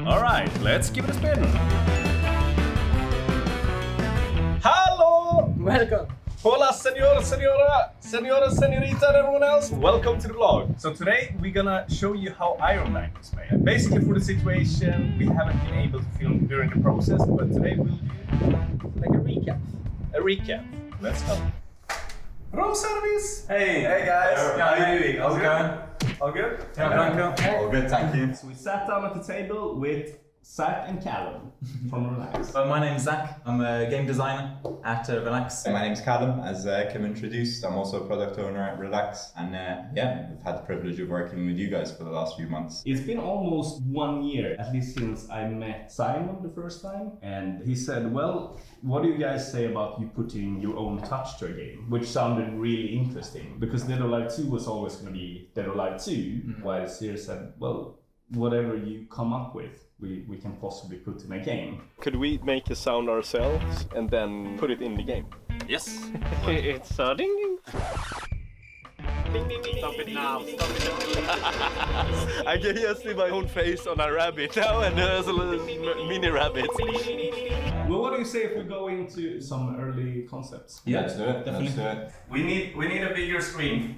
Alright, let's give it a spin. Hello! Welcome. Hola, senor, senorita, and everyone else. Welcome to the vlog. So today we're gonna show you how Iron Man is made. Basically, for the situation, we haven't been able to film during the process, but today we'll do Like a recap. a recap. Let's go. Room service. Hey guys. how are you doing? How's it going? All good? All good, thank you. So we sat down at the table with Zach and Callum from Relax. My name's Zach. I'm a game designer at Relax. My name's Callum, as Kim introduced. I'm also a product owner at Relax, and yeah, I've had the privilege of working with you guys for the last few months. It's been almost 1 year, at least since I met Simon the first time, and he said, well, what do you guys say about you putting your own touch to a game? Which sounded really interesting, because Dead or Alive 2 was always going to be Dead or Alive 2, while Sears said, well, whatever you come up with, we can possibly put in a game. Could we make a sound ourselves and then put it in the game? Yes. It's a ding ding. Ding ding ding. Stop it now. Stop it. I can just see my own face on a rabbit now, and there's a little mini rabbit. Well, what do you say if we go into some early concepts? Yeah, let's do it. Let's do it. We need a bigger screen,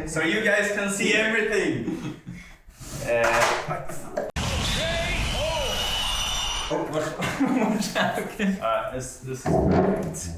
so you guys can see everything. This is perfect.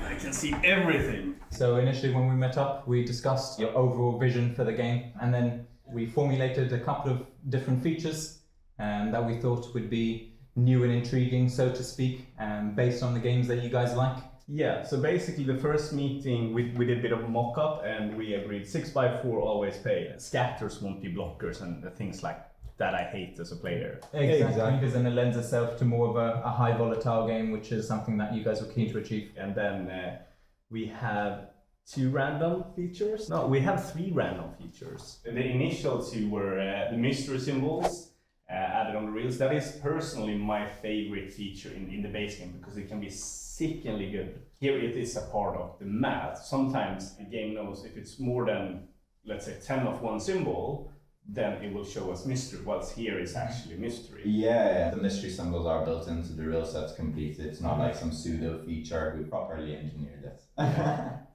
I can see everything. So initially when we met up, we discussed your overall vision for the game, and then we formulated a couple of different features that we thought would be new and intriguing, so to speak, based on the games that you guys like. Yeah, so basically the first meeting we did a bit of mock-up, and we agreed 6x4 always pay. Scatters won't be blockers and things like that I hate as a player. Exactly, because then it lends itself to more of a high volatile game, which is something that you guys were keen to achieve. And then we have 2 random features. No, we have 3 random features. The initial 2 were the mystery symbols added on the reels. That is personally my favorite feature in the base game, because it can be sickeningly good. Here it is a part of the math. Sometimes the game knows if it's more than, let's say, 10 of one symbol, then it will show us mystery, whilst here is actually mystery. Yeah, the mystery symbols are built into the real sets completely. It's not like some pseudo feature. We properly engineered it.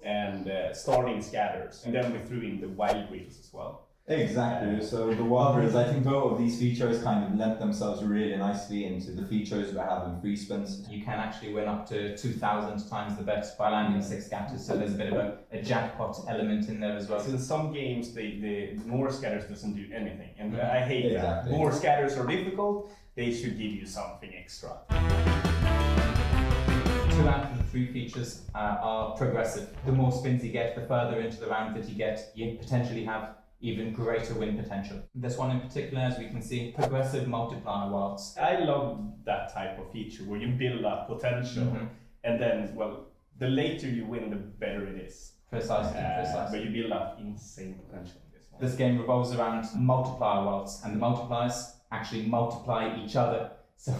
And starting scatters. And then we threw in the wild wheels as well. Exactly. So the Wanderers, I think both of these features kind of lent themselves really nicely into the features we have in free spins. You can actually win up to 2,000 times the bet by landing 6 scatters, so there's a bit of a jackpot element in there as well. So in some games, the more scatters doesn't do anything, and I hate that. Exactly. More scatters are difficult, they should give you something extra. 2 out of the 3 features are progressive. The more spins you get, the further into the round that you get, you potentially have even greater win potential. This one in particular, as we can see, progressive multiplier wilds. I love that type of feature where you build up potential, and then, well, the later you win, the better it is. Precisely. But you build up insane potential in this one. This game revolves around multiplier wilds, and the multipliers actually multiply each other. So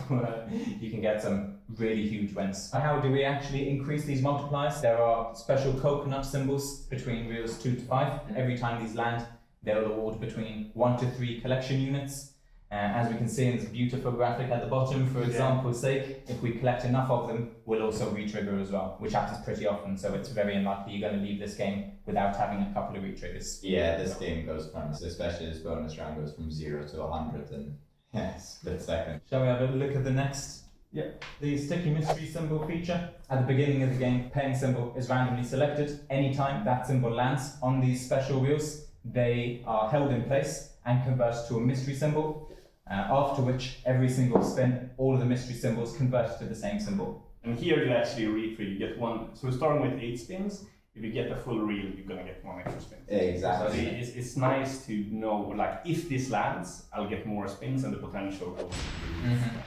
you can get some really huge wins. How do we actually increase these multipliers? There are special coconut symbols between reels 2 to 5. Every time these land, they'll award between 1 to 3 collection units. As we can see in this beautiful graphic at the bottom, for example's sake, if we collect enough of them, we'll also re-trigger as well, which happens pretty often, so it's very unlikely you're going to leave this game without having a couple of re-triggers. Yeah, this game goes from, especially this bonus round, goes from 0 to 100 in a split second. Shall we have a look at the next? Yeah. The sticky mystery symbol feature. At the beginning of the game, paying symbol is randomly selected. Anytime that symbol lands on these special wheels, they are held in place and convert to a mystery symbol, after which every single spin, all of the mystery symbols convert to the same symbol. And here you actually re-trigger, you get 1, so we're starting with 8 spins. If you get a full reel, you're gonna get 1 extra spin. Exactly. So it's nice to know, like, if this lands, I'll get more spins and the potential goes.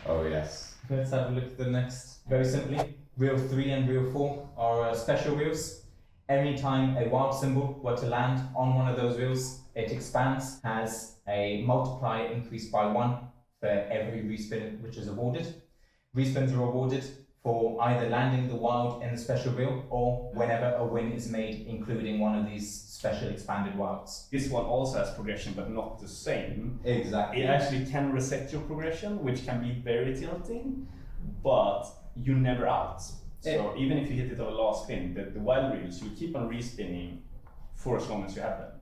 Oh yes. Let's have a look at the next. Very simply, reel 3 and reel 4 are special reels. Anytime a wild symbol were to land on one of those reels, it expands, has a multiplier increased by 1 for every respin which is awarded. Respins are awarded for either landing the wild in the special reel or whenever a win is made, including one of these special expanded wilds. This one also has progression, but not the same. Exactly. It actually can reset your progression, which can be very tilting, but you're never out. So even if you hit it on the last spin, the wild reels, you keep on respinning for as long as you have them.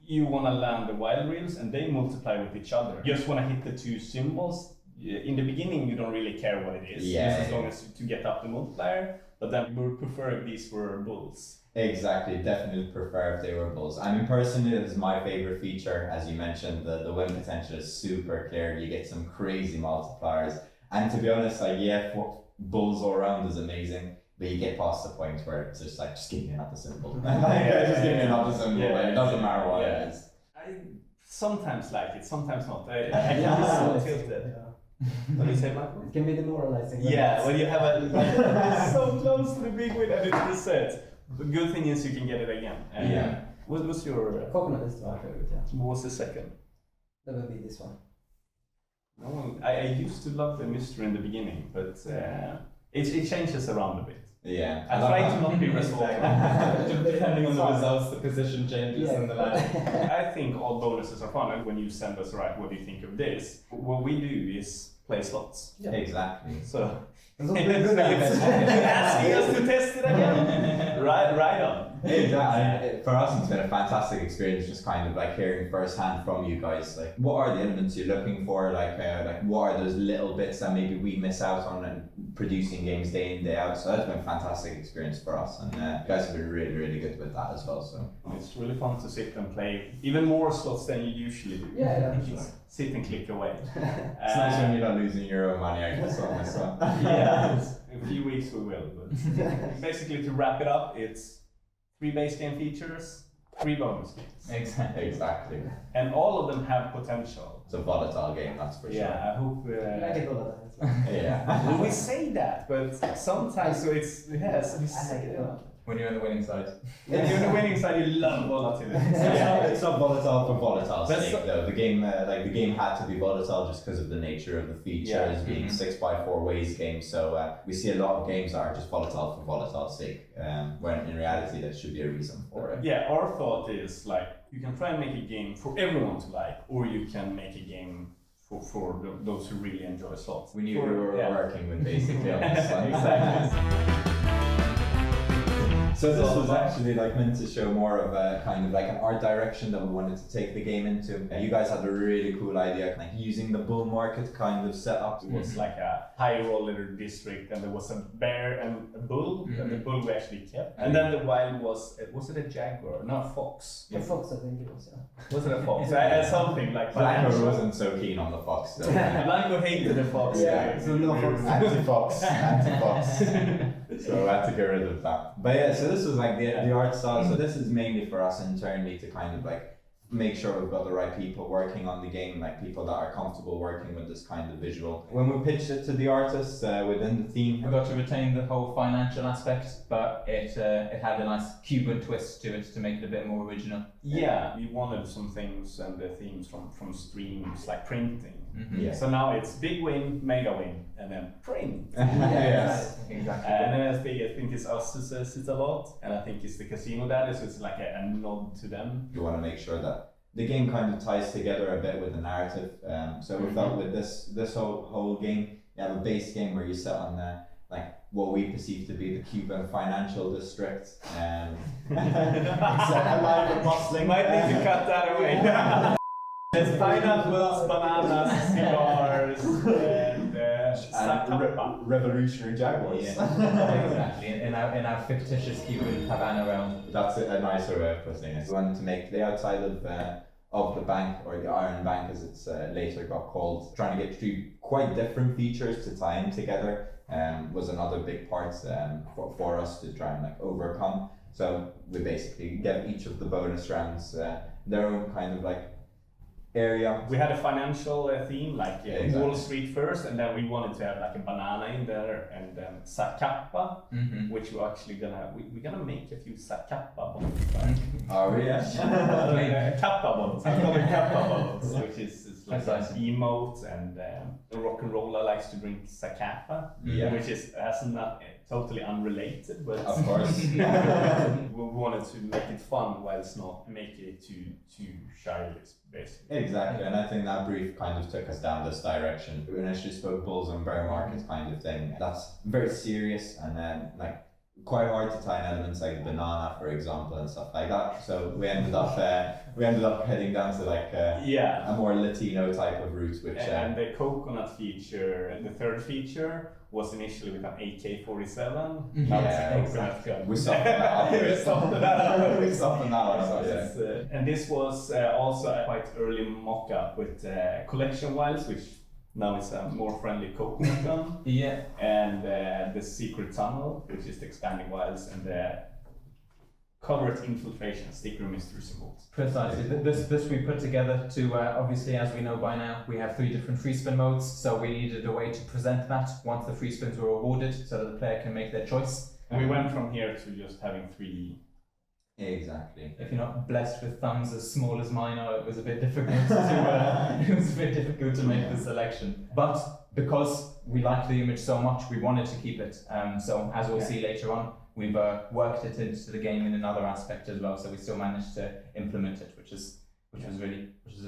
You want to land the wild reels and they multiply with each other. You just want to hit the two symbols. In the beginning, you don't really care what it is, just as long as to get up the multiplier, but then we would prefer if these were bulls. Exactly, definitely prefer if they were bulls. I mean, personally, this is my favorite feature. As you mentioned, the win potential is super clear. You get some crazy multipliers. And to be honest, like, yeah, bulls all around is amazing, but you get past the point where it's just like, just give me another symbol. Just give me another symbol. Like, it doesn't matter what it is. I sometimes like it, sometimes not. I can be so tilted. What do you say, Michael? It can be demoralizing. Yeah, when you have a so close to the big win and it resets. The good thing is you can get it again. What was your... Coconut is my favorite, yeah. What was the second? That would be this one. No, I used to love the mystery in the beginning, but it changes around a bit. Yeah. I try to not be responsible. Depending on the results, the position changes and the line. I think all bonuses are fun, and when you send us, right, what do you think of this? What we do is play slots. Yeah. Exactly. So It's asking us to test it again. right on. Exactly. For us, it's been a fantastic experience, just kind of like hearing firsthand from you guys, like what are the elements you're looking for, like what are those little bits that maybe we miss out on and producing games day in day out. So that's been a fantastic experience for us, and you guys have been really, really good with that as well. So it's really fun to sit and play even more slots than you usually do. Yeah, sure. Sit and click away. it's nice when you're not losing your own money, I guess, on this one. Yeah, in a few weeks we will. But basically, to wrap it up, it's 3 base game features, 3 bonus games. Exactly. And all of them have potential. It's a volatile game, that's for sure. Yeah, I hope. I like it all of that. Yeah. Well, we say that, but sometimes so it's yes. We I say like it a lot. When you're on the winning side. When you're on the winning side, you love volatility. It's not volatile for volatile's That's sake though. The game, the game had to be volatile just because of the nature of the feature as being 6x4 ways game. So we see a lot of games that are just volatile for volatile's sake, when in reality there should be a reason for it. Yeah, our thought is like you can try and make a game for everyone to like, or you can make a game for those who really enjoy slots. We knew we were working with basically on this one. Exactly. So this was actually like meant to show more of a kind of like an art direction that we wanted to take the game into. You guys had a really cool idea, like using the bull market kind of setup. It was like a high roller district, and there was a bear and a bull, and the bull we actually kept. And then the wild was it a jaguar? No, a fox. A fox, I think it was, yeah. Was it a fox? I had something like Blanco wasn't so keen on the fox though. Blanco hated the fox. Yeah, so no fox. Anti-fox. So I had to get rid of that. But yeah, so this was like the art style. So this is mainly for us internally to kind of like make sure we've got the right people working on the game, like people that are comfortable working with this kind of visual. When we pitched it to the artists within the theme, We got to retain the whole financial aspect, but it had a nice Cuban twist to it to make it a bit more original. Yeah, we wanted some things and the themes from streams like printing. Yeah. So now it's big win, mega win, and then print. Yes. Exactly. And then I think it's us who says it a lot, and I think it's the Casino Daddy, so it's like a nod to them. You want to make sure that the game kind of ties together a bit with the narrative. So we felt with this whole game, you have a base game where you sit on like what we perceive to be the Cuban financial district. It's alive and bustling. Might need to cut that away. There's pineapples, bananas, cigars, and Zacapa. revolutionary jaguars. Exactly. In our fictitious Cuban Havana realm. That's a nicer way of putting it. We wanted to make the outside of the bank, or the Iron Bank as it's later got called, trying to get 3 quite different features to tie in together was another big part for us to try and like overcome. So we basically gave each of the bonus rounds their own kind of like area. We had a financial theme, like exactly. Wall Street first, and then we wanted to have like a banana in there, and then Zacapa, which we're actually we're gonna make a few Zacapa bombs. Oh yeah. Kappa bombs. I call them Kappa bombs, which is is like Precisely. an emote, and the rock and roller likes to drink Zacapa, Yeah. which is not totally unrelated, but Of course. we wanted to make it fun while it's not make it too childish, basically. Exactly, and I think that brief kind of took us down this direction. We initially spoke bulls and bear markets kind of thing. That's very serious, and then like quite hard to tie in elements like banana, for example, and stuff like that. So we ended up heading down to like a more Latino type of route, which And the coconut feature, the third feature, was initially with an AK-47. Now it's a Yeah, coconut gun. we softened that up. We softened that up. We softened that up. Yeah. Yes, and this was also a quite early mock-up with collection wilds, which now is a more friendly coconut gun, Yeah. and the secret tunnel, which is the expanding wilds, and the covert infiltration sticker mystery symbols. Precisely. This we put together to, obviously, as we know by now, we have 3 different free spin modes, so we needed a way to present that once the free spins were awarded, so that the player can make their choice. And we went from here to just having 3. Exactly. If you're not blessed with thumbs as small as mine are, it was a bit difficult to make the selection. But because we liked the image so much, we wanted to keep it. So as we'll see later on, we've worked it into the game in another aspect as well. So we still managed to implement it, which is a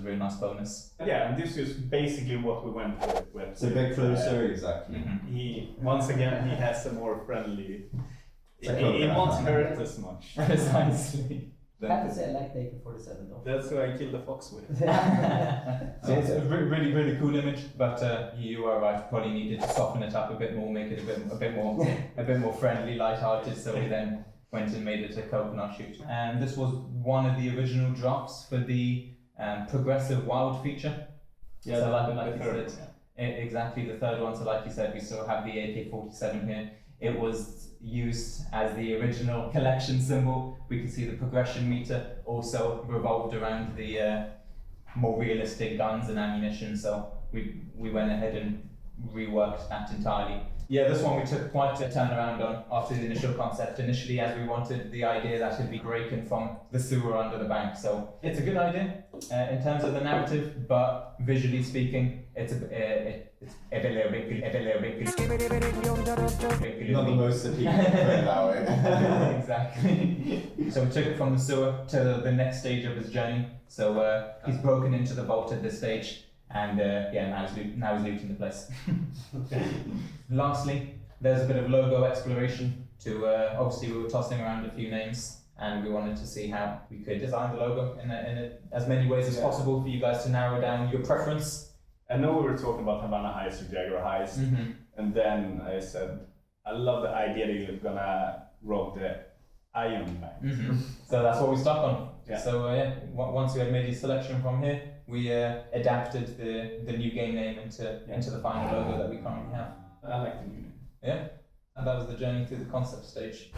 very nice bonus. Yeah, and this is basically what we went with. It's a bit closer, exactly. He once again he has a more friendly. It's a He coconut won't gun. hurt as much. Precisely. I have to say I like the AK-47 though. That's who I killed the fox with. So it's a really cool image, but you are right. Probably needed to soften it up a bit more, make it a bit more friendly, light-hearted. So we then went and made it a coconut shoot. And this was one of the original drops for the progressive wild feature. Yeah, so like the you third said, one, exactly the third one. So like you said, we still have the AK-47 here. It was used as the original collection symbol. We can see the progression meter also revolved around the more realistic guns and ammunition. So we went ahead and reworked that entirely. Yeah, this one we took quite a turnaround on after the initial concept. Initially, as we wanted the idea that it'd be breaking from the sewer under the bank. So it's a good idea in terms of the narrative, but visually speaking, it's a little bit. Not the most appealing, put it that way. Exactly. So we took it from the sewer to the next stage of his journey. So he's broken into the vault at this stage, and now he's looting the place. Lastly, there's a bit of logo exploration. To obviously we were tossing around a few names, and we wanted to see how we could design the logo in as many ways as possible for you guys to narrow down your preference. I know we were talking about Havana Heist or Jaguar Heist, and then I said, I love the idea that you're gonna rob the Iron Bank. So that's what we stuck on. Yeah. So once we had made the selection from here, we adapted the new game name into the final logo that we currently have. I like the new name. Yeah, and that was the journey through the concept stage.